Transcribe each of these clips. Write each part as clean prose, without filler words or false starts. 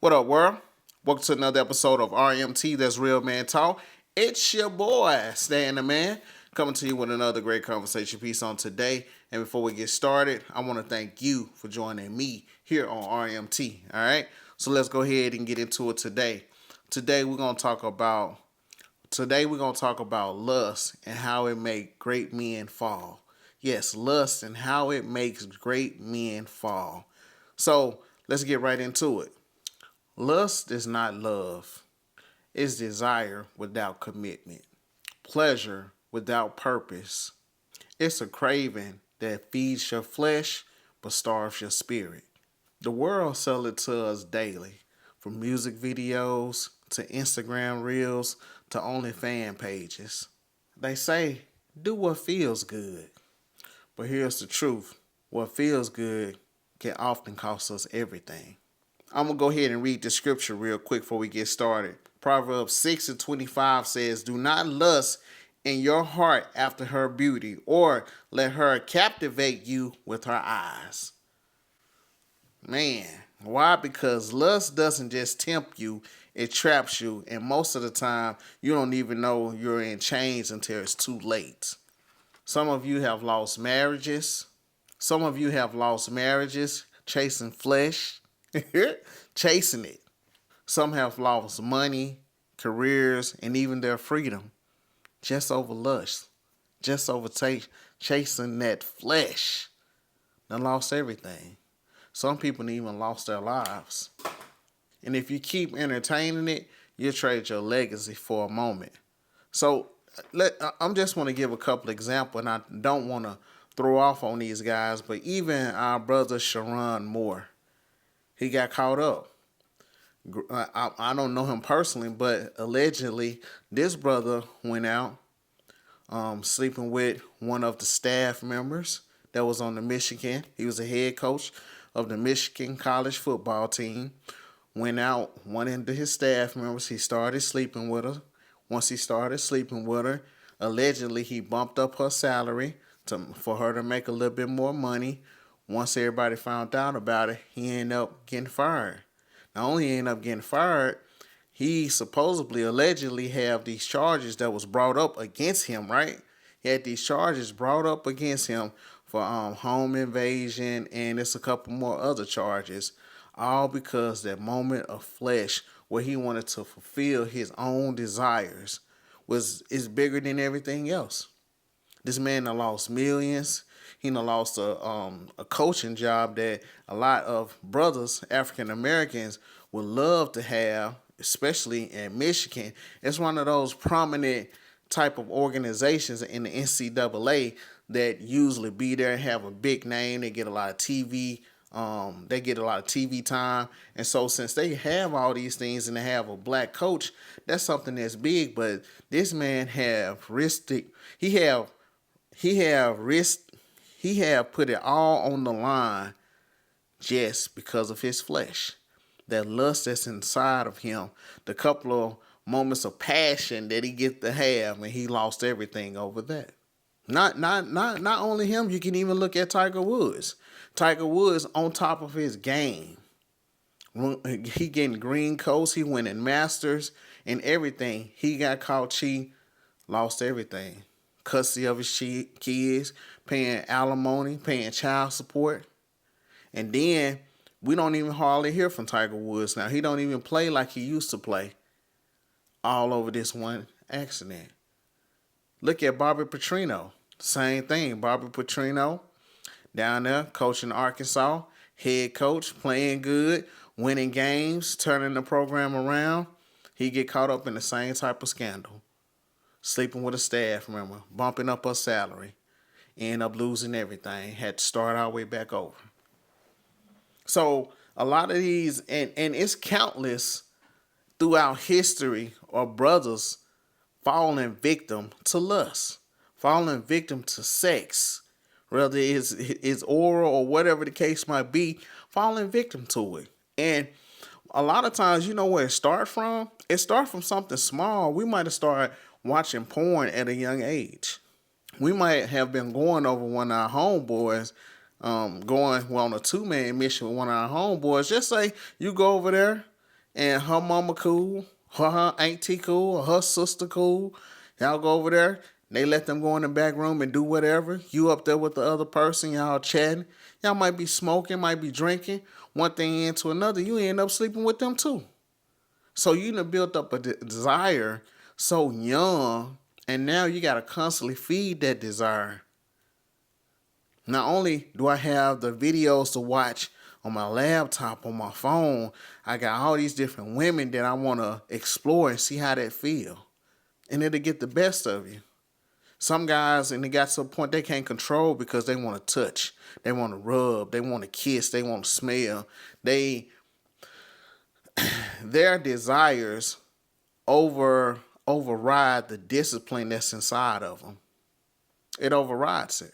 What up, world? Welcome to another episode of RMT, that's Real Man Talk. It's your boy, Stan the Man, coming to you with another great conversation piece on today. And before we get started, I want to thank you for joining me here on RMT. All right, so let's go ahead and get into it today. Today we're gonna talk about lust and how it makes great men fall. Yes, lust and how it makes great men fall. So let's get right into it. Lust is not love. It's desire without commitment. Pleasure without purpose. It's a craving that feeds your flesh but starves your spirit. The world sells it to us daily, from music videos to Instagram reels to OnlyFans pages. They say, do what feels good. But here's the truth. What feels good can often cost us everything. I'm going to go ahead and read the scripture real quick before we get started. Proverbs 6:25 says, do not lust in your heart after her beauty, or let her captivate you with her eyes. Man, why? Because lust doesn't just tempt you, it traps you. And most of the time, you don't even know you're in chains until it's too late. Some of you have lost marriages. Some of you have lost marriages chasing flesh, chasing it. Some have lost money, careers, and even their freedom just over lust, just over chasing that flesh. They lost everything. Some people even lost their lives. And if you keep entertaining it, you'll trade your legacy for a moment. So I'm just want to give a couple examples, and I don't want to throw off on these guys, but even our brother Sharon Moore, he got caught up. I don't know him personally, but allegedly this brother went out sleeping with one of the staff members that was on the Michigan. He was a head coach of the Michigan college football team. Went out, one of his staff members, he started sleeping with her. Once he started sleeping with her, allegedly he bumped up her salary for her to make a little bit more money. Once everybody found out about it, he ended up getting fired. Not only he ended up getting fired, he supposedly, allegedly have these charges that was brought up against him, right? He had these charges brought up against him for home invasion, and it's a couple more other charges, all because that moment of flesh where he wanted to fulfill his own desires is bigger than everything else. This man done lost millions. He done lost a coaching job that a lot of brothers, African Americans, would love to have, especially in Michigan. It's one of those prominent type of organizations in the NCAA that usually be there and have a big name. They get a lot of TV. They get a lot of TV time, and so since they have all these things and they have a black coach, that's something that's big. But this man have risked it. He have put it all on the line just because of his flesh. That lust that's inside of him, the couple of moments of passion that he get to have, and he lost everything over that. Not only him, you can even look at Tiger Woods. Tiger Woods on top of his game. He getting green coats, he winning masters and everything. He got caught cheating, lost everything. Custody of his kids, paying alimony, paying child support. And then we don't even hardly hear from Tiger Woods now. He don't even play like he used to play. All over this one accident. Look at Bobby Petrino. Same thing. Bobby Petrino down there coaching Arkansas, head coach, playing good, winning games, turning the program around. He get caught up in the same type of scandal. Sleeping with a staff member, bumping up her salary, end up losing everything, had to start our way back over. So a lot of these, and it's countless throughout history, or brothers falling victim to lust, falling victim to sex, whether it's oral or whatever the case might be, falling victim to it. And a lot of times, you know where it starts from? It starts from something small. We might have started watching porn at a young age. We might have been going over one of our homeboys, going on a two-man mission with one of our homeboys. Just say you go over there and her mama cool, her auntie cool, or her sister cool. Y'all go over there. They let them go in the back room and do whatever. You up there with the other person, y'all chatting. Y'all might be smoking, might be drinking. One thing into another, you end up sleeping with them too. So you done built up a desire so young, and now you got to constantly feed that desire. Not only do I have the videos to watch on my laptop, on my phone, I got all these different women that I want to explore and see how that feel. And it'll get the best of you. Some guys, and they got to a point they can't control because they want to touch, they want to rub, they want to kiss, they want to smell. Their desires override the discipline that's inside of them. It overrides it.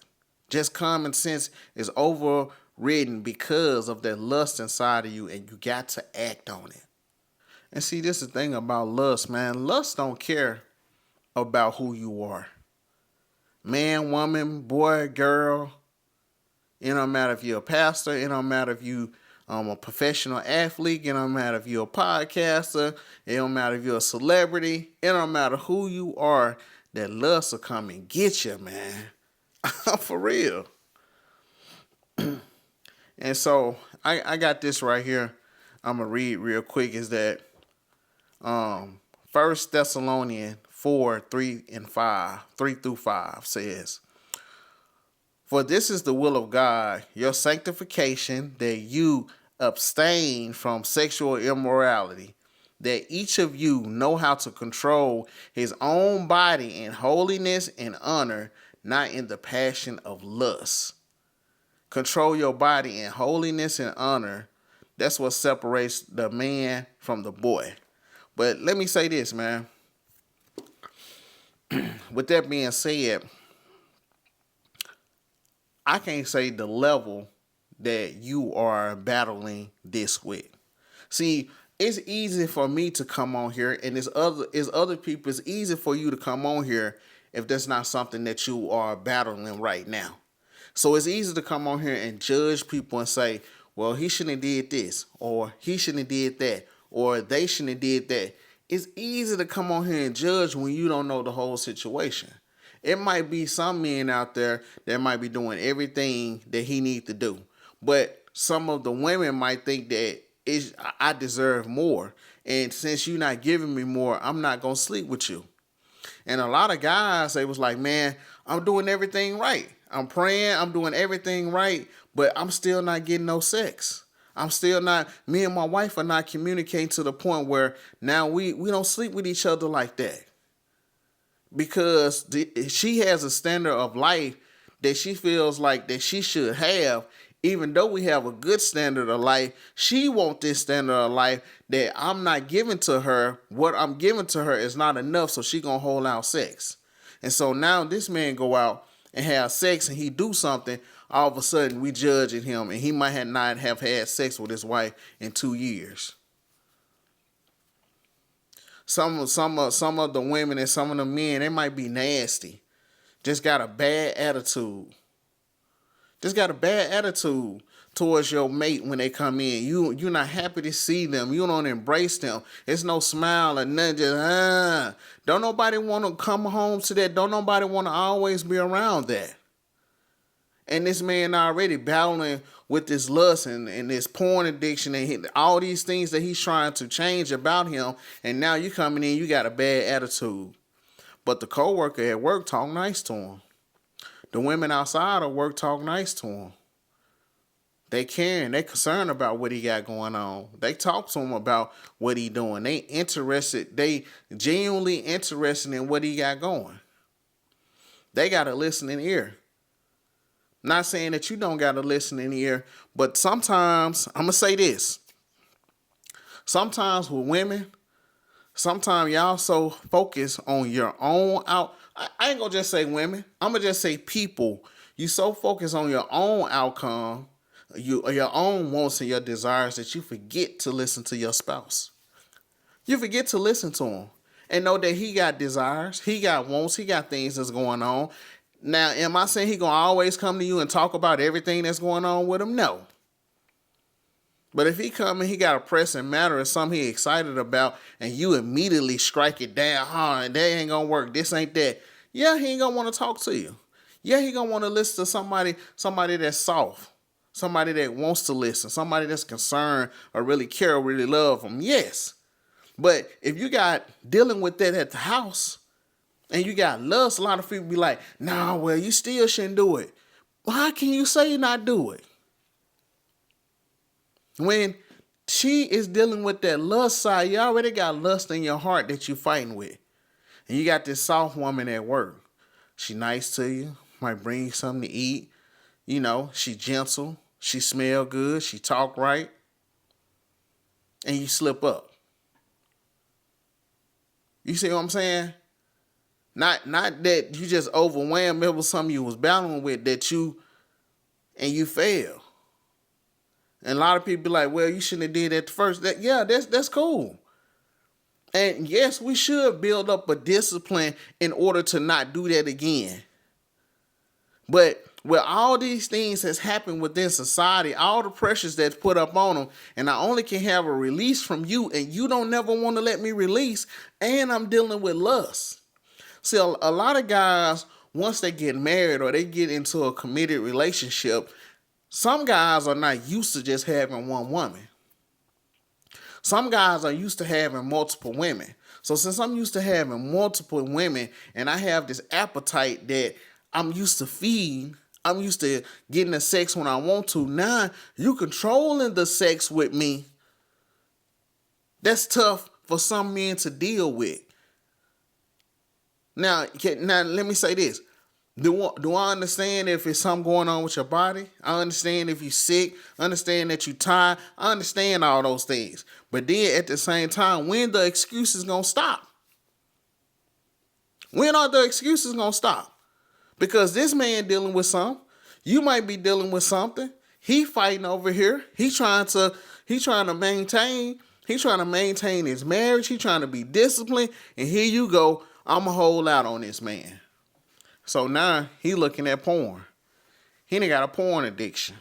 Just common sense is overridden because of that lust inside of you, and you got to act on it. And see, this is the thing about lust, man. Lust don't care about who you are. Man, woman, boy, girl. It don't matter if you're a pastor. It don't matter if you a professional athlete. It don't matter if you're a podcaster. It don't matter if you're a celebrity. It don't matter who you are. That lust will come and get you, man. For real. And so I got this right here. I'm gonna read real quick. Is that 1 Thessalonians 3 through 5 says, "For this is the will of God, your sanctification, that you abstain from sexual immorality, that each of you know how to control his own body in holiness and honor, not in the passion of lust." Control your body in holiness and honor. That's what separates the man from the boy. But let me say this, man. With that being said, I can't say the level that you are battling this with. See, it's easy for me to come on here, and it's other people. It's easy for you to come on here if that's not something that you are battling right now. So it's easy to come on here and judge people and say, well, he shouldn't have did this, or he shouldn't have did that, or they shouldn't have did that. It's easy to come on here and judge when you don't know the whole situation. It might be some men out there that might be doing everything that he needs to do. But some of the women might think that I deserve more. And since you're not giving me more, I'm not going to sleep with you. And a lot of guys, they was like, man, I'm doing everything right. I'm praying, I'm doing everything right, but I'm still not getting no sex. I'm still not, me and my wife are not communicating to the point where now we don't sleep with each other like that. Because she has a standard of life that she feels like that she should have. Even though we have a good standard of life, she wants this standard of life that I'm not giving to her. What I'm giving to her is not enough, so she gonna hold out sex. And so now this man go out and have sex and he do something, all of a sudden we judging him, and he might not have had sex with his wife in 2 years. Some of the women and some of the men, they might be nasty. Just got a bad attitude. Just got a bad attitude towards your mate when they come in. You're not happy to see them. You don't embrace them. It's no smile or nothing. Just Don't nobody want to come home to that. Don't nobody want to always be around that. And this man already battling with this lust and this porn addiction and all these things that he's trying to change about him. And now you coming in, you got a bad attitude. But the coworker at work talk nice to him. The women outside of work talk nice to him. They caring. They concerned about what he got going on. They talk to him about what he doing. They interested. They genuinely interested in what he got going. They got a listening ear. Not saying that you don't got a listening ear, but sometimes, I'm going to say this. Sometimes with women, sometimes y'all so focus on your own I ain't going to just say women. I'm going to just say people. You so focused on your own outcome, your own wants and your desires, that you forget to listen to your spouse. You forget to listen to him and know that he got desires, he got wants, he got things that's going on. Now, am I saying he gonna always come to you and talk about everything that's going on with him? No. But if he come and he got a pressing matter or something he excited about, and you immediately strike it down hard, that ain't gonna work. This ain't that. Yeah, he ain't gonna want to talk to you. Yeah, he gonna want to listen to somebody that's soft, somebody that wants to listen, somebody that's concerned or really care or really love him. Yes, but if you got dealing with that at the house and you got lust, a lot of people be like, nah, well, you still shouldn't do it. Well, how can you say not do it? When she is dealing with that lust side, you already got lust in your heart that you're fighting with. And you got this soft woman at work. She nice to you, might bring you something to eat. You know, she gentle, she smell good, she talk right. And you slip up. You see what I'm saying? Not that you just overwhelmed. It was something you was battling with and you fail. And a lot of people be like, well, you shouldn't have did that first. That's cool. And yes, we should build up a discipline in order to not do that again. But with all these things that's happened within society, all the pressures that's put up on them, and I only can have a release from you, and you don't never want to let me release, and I'm dealing with lust. See, a lot of guys, once they get married or they get into a committed relationship, some guys are not used to just having one woman. Some guys are used to having multiple women. So since I'm used to having multiple women and I have this appetite that I'm used to feeding, I'm used to getting the sex when I want to. Now you controlling the sex with me. That's tough for some men to deal with. Now let me say this. Do I understand if it's something going on with your body? I understand if you're sick. I understand that you're tired. I understand all those things. But then at the same time, when the excuses gonna stop? When are the excuses gonna stop? Because this man dealing with something. You might be dealing with something. He fighting over here. He's trying to maintain his marriage. He's trying to be disciplined. And here you go. I'ma hold out on this man. So now he looking at porn. He done got a porn addiction.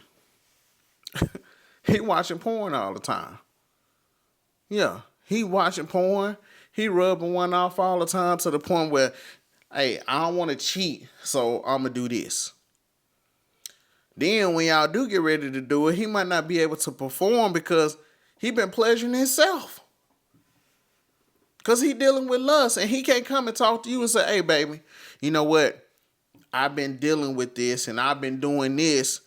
He watching porn all the time. Yeah, he watching porn. He rubbing one off all the time to the point where, hey, I don't want to cheat, so I'm going to do this. Then when y'all do get ready to do it, he might not be able to perform because he been pleasuring himself. Because he dealing with lust and he can't come and talk to you and say, hey, baby, you know what? I've been dealing with this and I've been doing this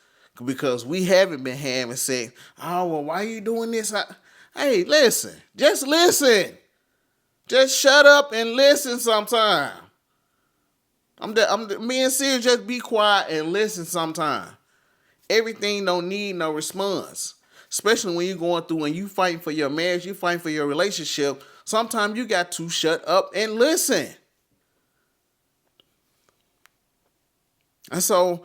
because we haven't been having sex. Oh, well, why are you doing this? Hey, listen. Just listen. Just shut up and listen sometime. I'm being serious. Just be quiet and listen sometime. Everything don't need no response. Especially when you're going through and you fighting for your marriage, you fighting for your relationship. Sometimes you got to shut up and listen. And so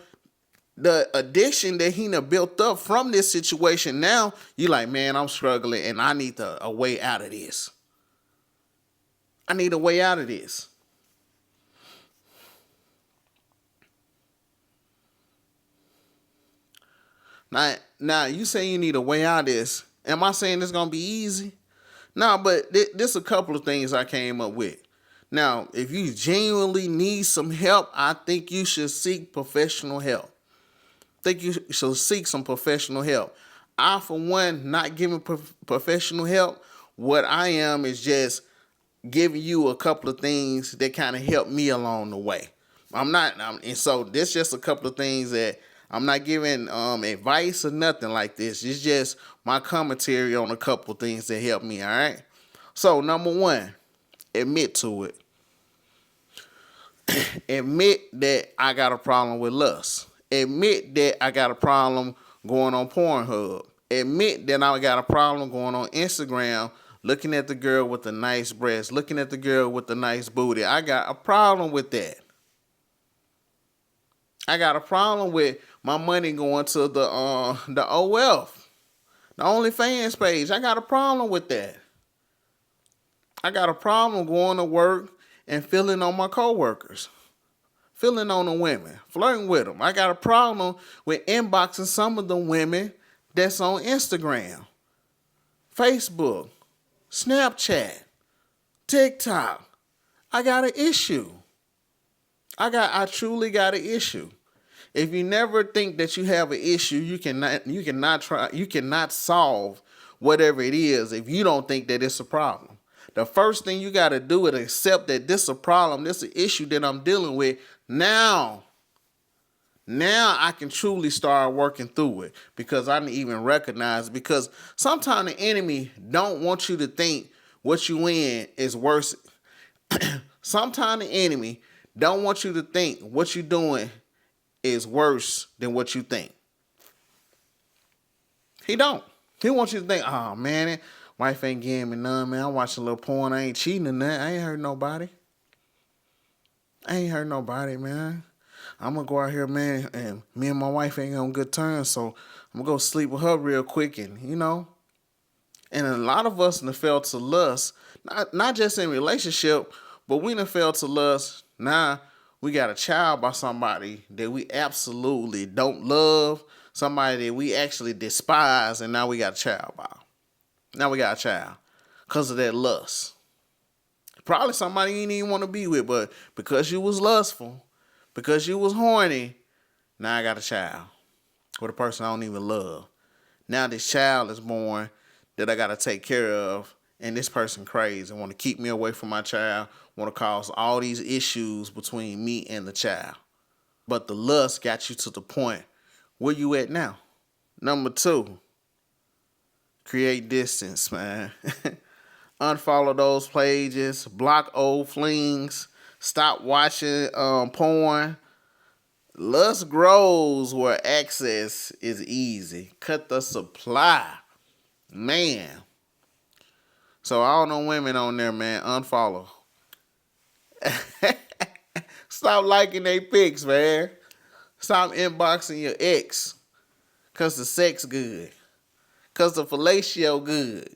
the addiction that he done built up from this situation, now you like, man, I'm struggling and I need a way out of this. I need a way out of this. Now you say you need a way out of this. Am I saying it's going to be easy? No, but there's a couple of things I came up with. Now, if you genuinely need some help, I think you should seek professional help. I think you should seek some professional help. I, for one, not giving professional help. What I am is just giving you a couple of things that kind of help me along the way. And so this just a couple of things that I'm not giving advice or nothing like this. It's just my commentary on a couple of things that help me, all right? So, number one, admit to it. Admit that I got a problem with lust. Admit that I got a problem going on Pornhub. Admit that I got a problem going on Instagram, looking at the girl with the nice breasts, looking at the girl with the nice booty. I got a problem with that. I got a problem with my money going to the OF, the OnlyFans page. I got a problem with that. I got a problem going to work and feeling on my coworkers, feeling on the women, flirting with them. I got a problem with inboxing some of the women that's on Instagram. Facebook, Snapchat, TikTok. I got an issue. I truly got an issue. If you never think that you have an issue, you cannot solve whatever it is if you don't think that it's a problem. The first thing you got to do is accept that this is a problem, this is an issue that I'm dealing with. Now I can truly start working through it because I didn't even recognize it. Because sometimes the enemy don't want you to think what you in is worse. Sometimes the enemy don't want you to think what you're doing is worse than what you think. He don't. He wants you to think, oh man, wife ain't giving me none, man. I watch a little porn. I ain't cheating in that. I ain't hurt nobody. Man. I'm going to go out here, man, and me and my wife ain't on good terms, so I'm going to go sleep with her real quick, and, And a lot of us done fell to lust, not just in relationship, but we done fell to lust. Now we got a child by somebody that we absolutely don't love, somebody that we actually despise, and now we got a child by. Now we got a child because of that lust. Probably somebody you didn't even want to be with, but because you was lustful, because you was horny, now I got a child with a person I don't even love. Now this child is born that I got to take care of, and this person crazy, want to keep me away from my child, want to cause all these issues between me and the child. But the lust got you to the point where you at now. Number 2, create distance, man. Unfollow those pages, block old flings, stop watching porn. Lust grows where access is easy. Cut the supply. Man. So all no women on there, man, unfollow. Stop liking their pics, man. Stop inboxing your ex. Cause the sex good. Cause the fellatio good.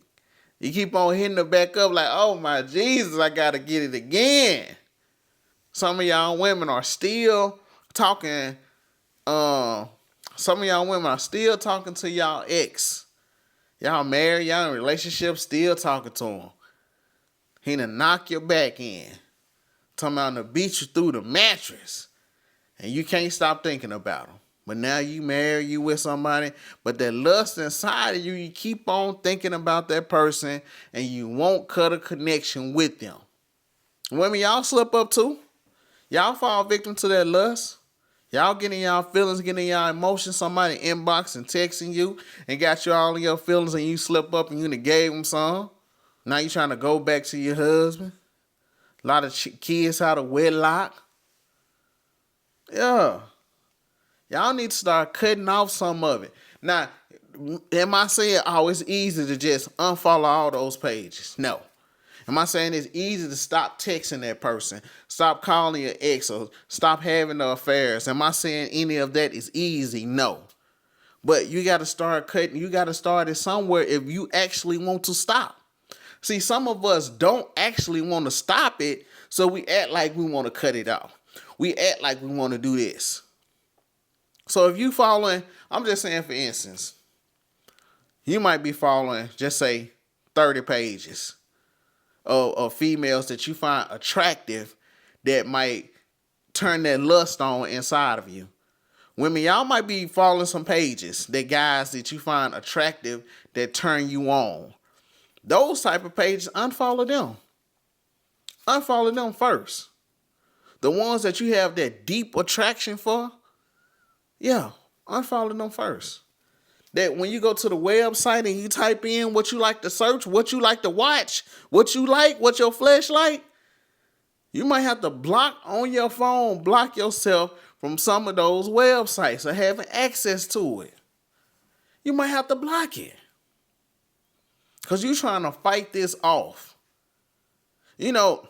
You keep on hitting her back up like, oh my Jesus, I gotta get it again. Some of y'all women are still talking. Some of y'all women are still talking to y'all ex. Y'all married, y'all in a relationship, still talking to him. He done knock your back in. Talking about to beat you through the mattress. And you can't stop thinking about him. But now you married, you with somebody, but that lust inside of you, you keep on thinking about that person and you won't cut a connection with them. Women, y'all slip up too. Y'all fall victim to that lust. Y'all getting y'all feelings, getting y'all emotions. Somebody inboxing, texting you and got you all in your feelings and you slip up and you done gave them some. Now you trying to go back to your husband. A lot of kids out of wedlock. Yeah. Y'all need to start cutting off some of it. Now, am I saying, oh, it's easy to just unfollow all those pages? No. Am I saying it's easy to stop texting that person, stop calling your ex, or stop having the affairs? Am I saying any of that is easy? No. But you got to start cutting. You got to start it somewhere if you actually want to stop. See, some of us don't actually want to stop it, so we act like we want to cut it off. We act like we want to do this. So if you following, I'm just saying for instance, you might be following, just say 30 pages of females that you find attractive that might turn that lust on inside of you. Women, y'all might be following some pages that guys that you find attractive that turn you on. Those type of pages, unfollow them. Unfollow them first. The ones that you have that deep attraction for, yeah, unfollow them first. That when you go to the website and you type in what you like to search, what you like to watch, what you like, what your flesh like, you might have to block on your phone, block yourself from some of those websites or having access to it. You might have to block it. Because you're trying to fight this off. You know,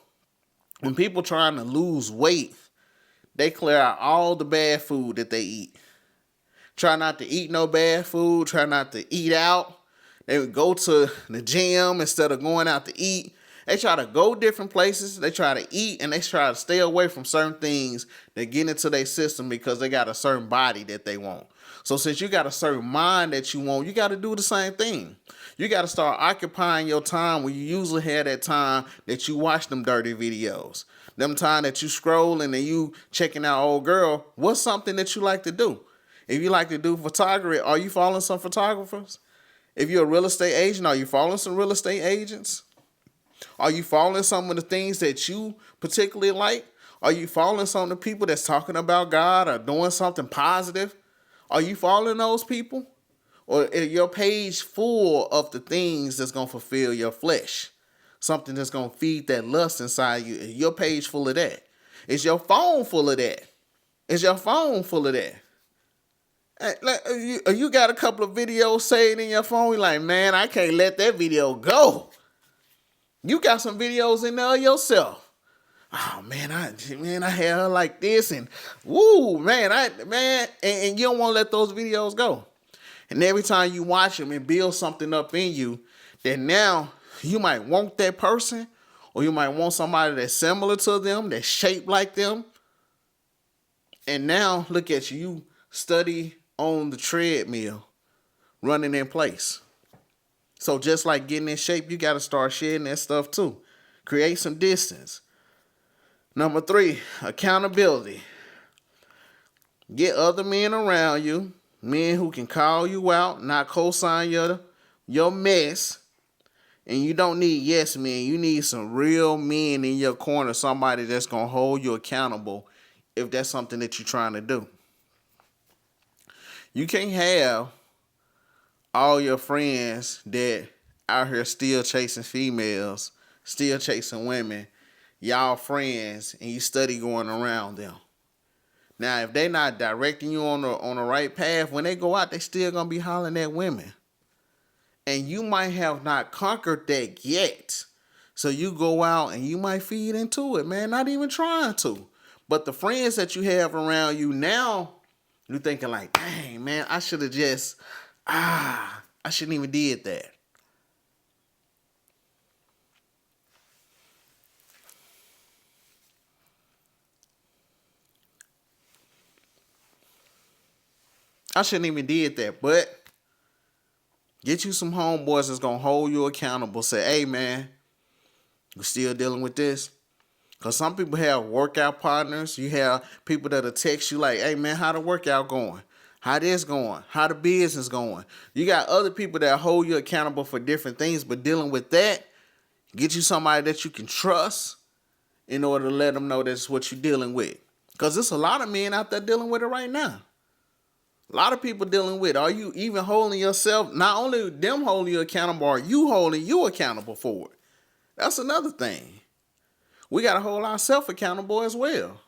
when people trying to lose weight, they clear out all the bad food that they eat. Try not to eat no bad food. Try not to eat out. They would go to the gym instead of going out to eat. They try to go different places. They try to eat and they try to stay away from certain things that get into their system because they got a certain body that they want. So since you got a certain mind that you want, you got to do the same thing. You got to start occupying your time when you usually have that time that you watch them dirty videos. Them time that you scrolling and you checking out old girl. What's something that you like to do? If you like to do photography, are you following some photographers? If you're a real estate agent, are you following some real estate agents? Are you following some of the things that you particularly like? Are you following some of the people that's talking about God or doing something positive? Are you following those people? Or is your page full of the things that's going to fulfill your flesh? Something that's going to feed that lust inside you. Is your page full of that? Is your phone full of that? Is your phone full of that? You got a couple of videos saved in your phone. You're like, man, I can't let that video go. You got some videos in there yourself. Oh man, I had her like this, and woo, man, and you don't want to let those videos go. And every time you watch them, it builds something up in you that now you might want that person, or you might want somebody that's similar to them, that's shaped like them. And now look at you, you study on the treadmill, running in place. So just like getting in shape, you got to start shedding that stuff too. Create some distance. Number 3, accountability. Get other men around you, men who can call you out, not co-sign your mess. And you don't need yes men. You need some real men in your corner, somebody that's going to hold you accountable if that's something that you're trying to do. You can't have all your friends that out here still chasing females, still chasing women, y'all friends, and you study going around them. Now, if they not directing you on the right path, when they go out, they still gonna be hollering at women. And you might have not conquered that yet. So you go out and you might feed into it, man, not even trying to. But the friends that you have around you now, you're thinking like, dang, man, I should have just, I shouldn't even did that. I shouldn't even did that, but get you some homeboys that's going to hold you accountable. Say, hey, man, you still dealing with this? Because some people have workout partners. You have people that'll text you like, hey, man, how the workout going? How this going? How the business going? You got other people that hold you accountable for different things, but dealing with that, get you somebody that you can trust in order to let them know that's what you're dealing with. Because there's a lot of men out there dealing with it right now. A lot of people dealing with, are you even holding yourself, not only them holding you accountable, are you holding you accountable for it? That's another thing. We got to hold ourselves accountable as well.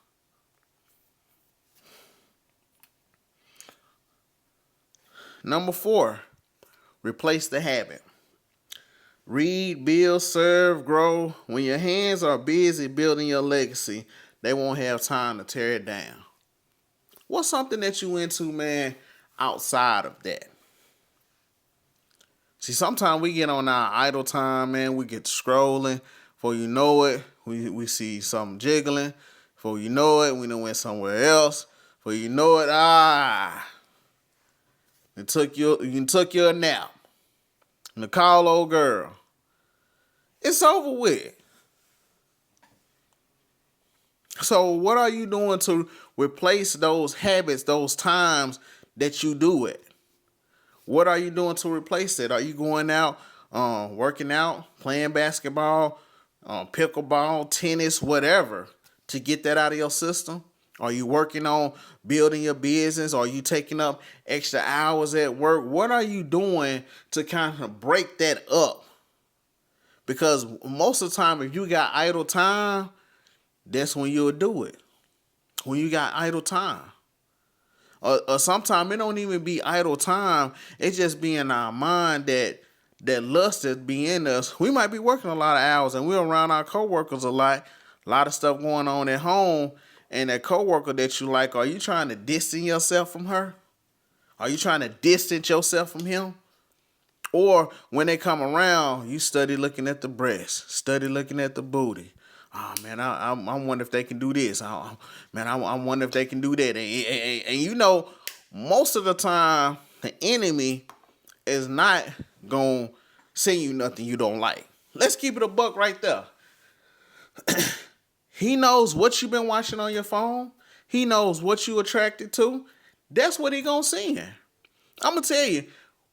Number 4, replace the habit. Read, build, serve, grow. When your hands are busy building your legacy, they won't have time to tear it down. What's something that you into, man, outside of that? See, sometimes we get on our idle time, man. We get scrolling. Before you know it, we see something jiggling. Before you know it, we done went somewhere else. Before you know it, you took your nap. And the call old girl. It's over with. So what are you doing to replace those habits, those times that you do it? What are you doing to replace it? Are you going out, working out, playing basketball, pickleball, tennis, whatever, to get that out of your system? Are you working on building your business? Are you taking up extra hours at work? What are you doing to kind of break that up? Because most of the time, if you got idle time, that's when you'll do it. When you got idle time. Or sometimes it don't even be idle time. It's just be in our mind that lust that be in us. We might be working a lot of hours and we're around our coworkers a lot of stuff going on at home. And that coworker that you like, are you trying to distance yourself from her? Are you trying to distance yourself from him? Or when they come around, you study looking at the breast, study looking at the booty. Oh man, I wonder if they can do this. I wonder if they can do that. And you know, most of the time, the enemy is not going to send you nothing you don't like. Let's keep it a buck right there. He knows what you've been watching on your phone. He knows what you attracted to. That's what he gonna send. I'm gonna tell you,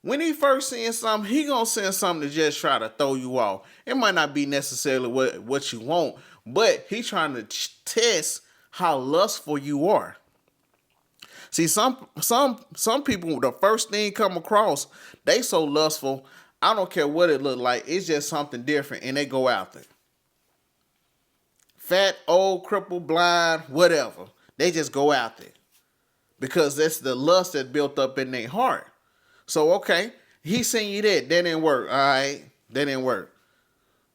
when he first sends something, he gonna send something to just try to throw you off. It might not be necessarily what you want, but he trying to test how lustful you are. See, some people, the first thing come across, they so lustful, I don't care what it look like. It's just something different, and they go after it. Fat, old, crippled, blind, whatever. They just go after it. Because that's the lust that built up in their heart. So, okay, he sent you that. That didn't work. All right, that didn't work.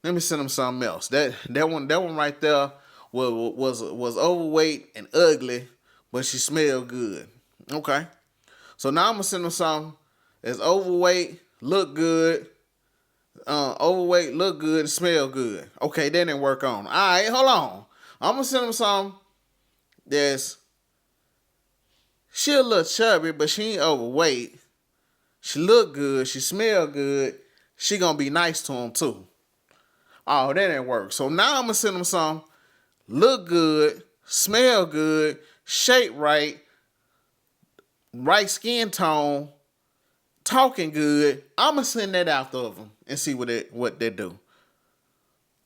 Let me send him something else. That one right there was overweight and ugly, but she smelled good. Okay. So now I'm gonna send him something that's overweight, look good, and smell good. Okay, that didn't work on. All right, hold on. I'm gonna send him something that's she a little chubby, but she ain't overweight. She look good. She smell good. She gonna be nice to him too. Oh, that didn't work. So now I'm gonna send him some look good, smell good, shape right, right skin tone, talking good. I'm gonna send that after of him and see what they do.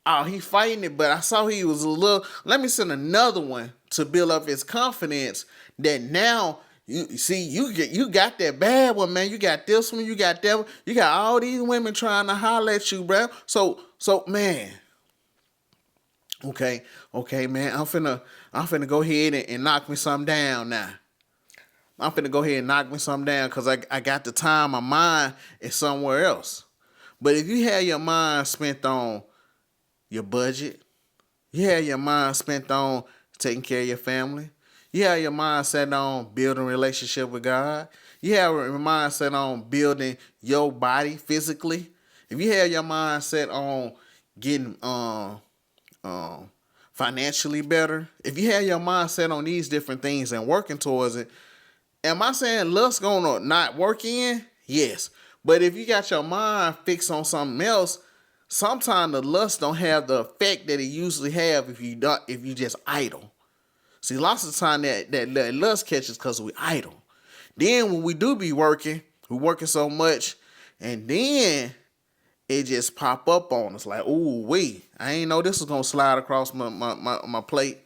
Oh, he fighting it, but I saw he was a little. Let me send another one to build up his confidence. That now you see you got that bad one, man. You got this one, you got that one. You got all these women trying to holler at you, bro. So man. Okay, man. I'm finna go ahead and knock me something down now. I'm finna go ahead and knock me something down because I got the time. My mind is somewhere else. But if you have your mind spent on your budget, you have your mind spent on taking care of your family, you have your mind set on building a relationship with God, you have your mind set on building your body physically, if you have your mind set on getting financially better, if you have your mind set on these different things and working towards it, am I saying lust gonna not work in? Yes. But if you got your mind fixed on something else, sometimes the lust don't have the effect that it usually have if you just idle. See, lots of time that lust catches because we idle. Then when we do be working, we're working so much, and then it just pop up on us like, ooh, I ain't know this was gonna slide across my plate.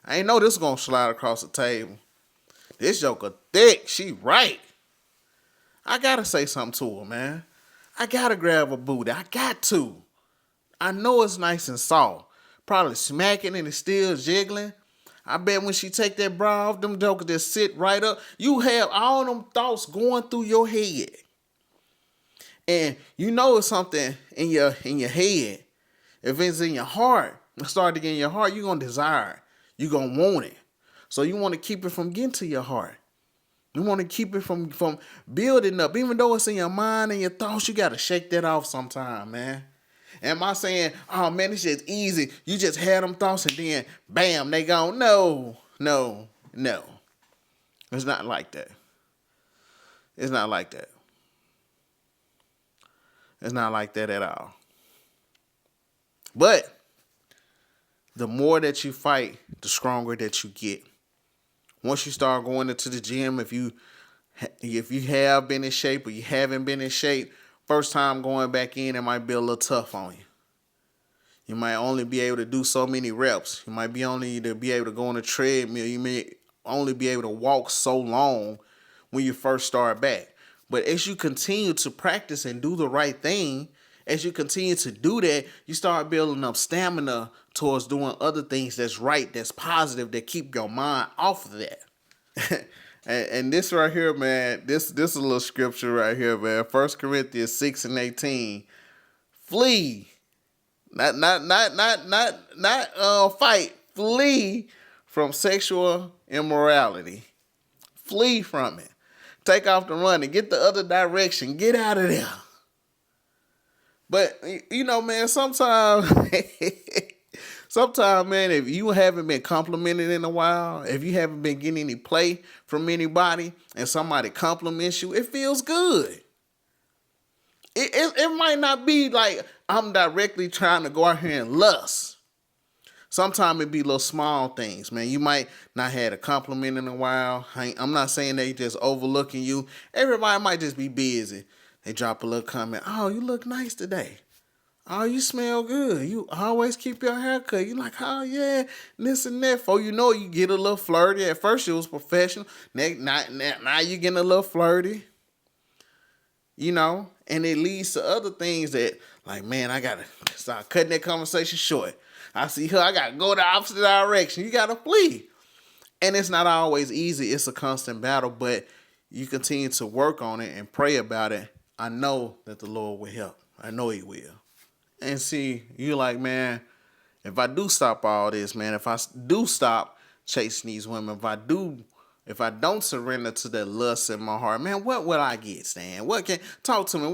I ain't know this was gonna slide across the table. This joker thick, she right. I gotta say something to her, man. I gotta grab a booty. I got to. I know it's nice and soft. Probably smacking and it's still jiggling. I bet when she take that bra off, them jokers just sit right up. You have all them thoughts going through your head. And you know it's something in your head. If it's in your heart, it start to get in your heart, you're gonna desire it. You're gonna want it. So you want to keep it from getting to your heart. You want to keep it from building up. Even though it's in your mind and your thoughts, you got to shake that off sometime, man. Am I saying, oh, man, it's just easy. You just had them thoughts and then, bam, they gone. No. It's not like that. It's not like that. It's not like that at all. But the more that you fight, the stronger that you get. Once you start going into the gym, if you have been in shape or you haven't been in shape, first time going back in, it might be a little tough on you. You might only be able to do so many reps. You might be only to be able to go on a treadmill. You may only be able to walk so long when you first start back. But as you continue to practice and do the right thing, as you continue to do that, you start building up stamina towards doing other things that's right, that's positive, that keep your mind off of that. and this right here, man, this is a little scripture right here, man. 1 Corinthians 6:18. Flee. Not fight. Flee from sexual immorality. Flee from it. Take off the running. Get the other direction. Get out of there. But, you know, man, sometimes Sometimes, man, if you haven't been complimented in a while, if you haven't been getting any play from anybody and somebody compliments you, it feels good. It might not be like I'm directly trying to go out here and lust. Sometimes it be little small things, man. You might not had a compliment in a while. I'm not saying they just overlooking you. Everybody might just be busy. They drop a little comment. Oh, you look nice today. Oh, you smell good. You always keep your hair cut. You like, oh yeah, this and that. For you know, you get a little flirty. At first, it was professional. Now you getting a little flirty. You know, and it leads to other things that, like, man, I gotta start cutting that conversation short. I see her, I gotta go the opposite direction. You gotta flee. And it's not always easy. It's a constant battle, but you continue to work on it and pray about it. I know that the Lord will help. I know He will. And see, you like, man, if I do stop all this, man, if I do stop chasing these women, if I don't surrender to that lust in my heart, man, what will I get, Stan? What can talk to me?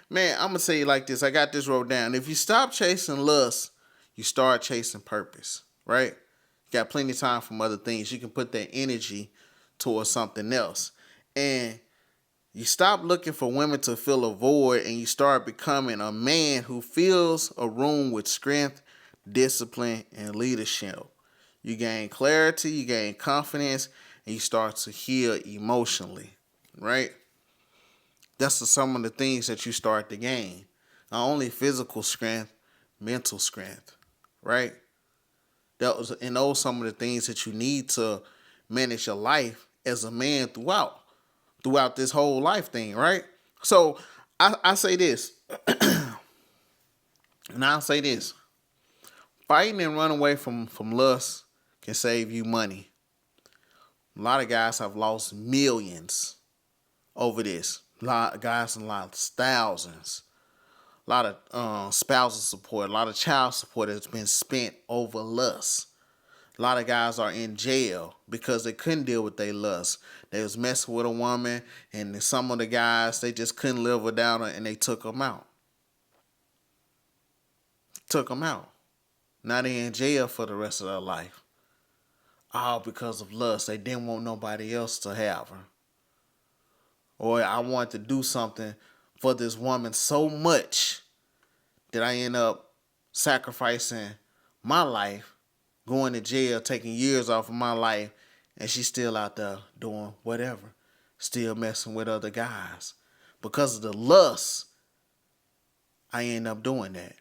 Man, I'm gonna say it like this. I got this wrote down. If you stop chasing lust, you start chasing purpose, right? You got plenty of time from other things. You can put that energy towards something else. And you stop looking for women to fill a void and you start becoming a man who fills a room with strength, discipline, and leadership. You gain clarity, you gain confidence, and you start to heal emotionally, right? That's some of the things that you start to gain. Not only physical strength, mental strength, right? Those some of the things that you need to manage your life as a man throughout this whole life thing, right? So I say this, and I'll say this: fighting and running away from lust can save you money. A lot of guys have lost millions over this. A lot of guys and lost thousands. A lot of spousal support, a lot of child support has been spent over lust. A lot of guys are in jail because they couldn't deal with their lust. They was messing with a woman, and some of the guys, they just couldn't live without her, and they took them out. Took them out. Now they in jail for the rest of their life. All because of lust. They didn't want nobody else to have her. Or I wanted to do something for this woman so much that I end up sacrificing my life, going to jail, taking years off of my life, and she's still out there doing whatever, still messing with other guys. Because of the lust, I end up doing that.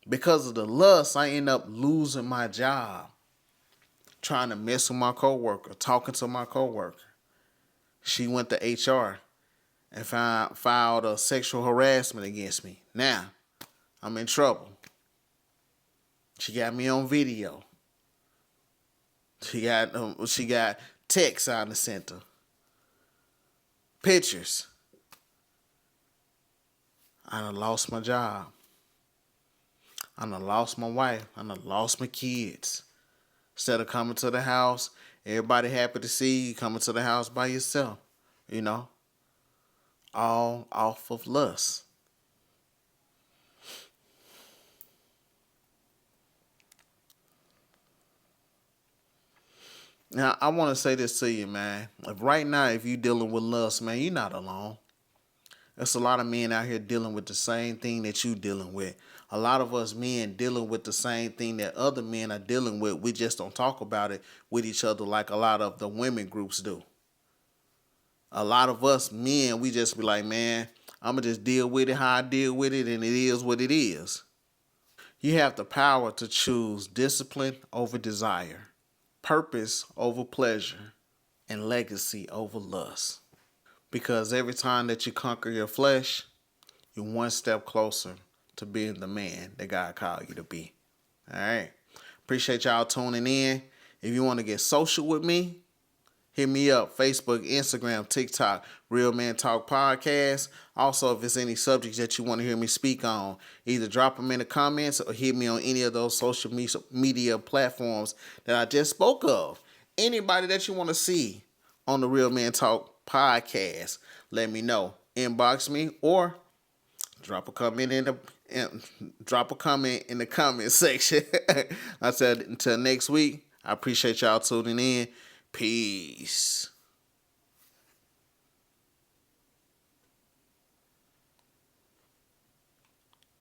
Because of the lust, I end up losing my job, trying to mess with my coworker, talking to my coworker. She went to HR and filed a sexual harassment against me. Now, I'm in trouble. She got me on video. She got texts out the center, pictures. I done lost my job. I done lost my wife. I done lost my kids. Instead of coming to the house, everybody happy to see you coming to the house by yourself. You know, all off of lust. Now, I want to say this to you, man. Right now, if you dealing with lust, man, you're not alone. There's a lot of men out here dealing with the same thing that you dealing with. A lot of us men dealing with the same thing that other men are dealing with. We just don't talk about it with each other like a lot of the women groups do. A lot of us men, we just be like, man, I'm going to just deal with it how I deal with it, and it is what it is. You have the power to choose discipline over desire, purpose over pleasure, and legacy over lust. Because every time that you conquer your flesh, you're one step closer to being the man that God called you to be. All right. Appreciate y'all tuning in. If you want to get social with me, hit me up. Facebook, Instagram, TikTok, Real Man Talk Podcast. Also, if there's any subjects that you want to hear me speak on, either drop them in the comments or hit me on any of those social media platforms that I just spoke of. Anybody that you want to see on the Real Man Talk Podcast, let me know. Inbox me or drop a comment And drop a comment in the comment section. I said until next week. I appreciate y'all tuning in. Peace.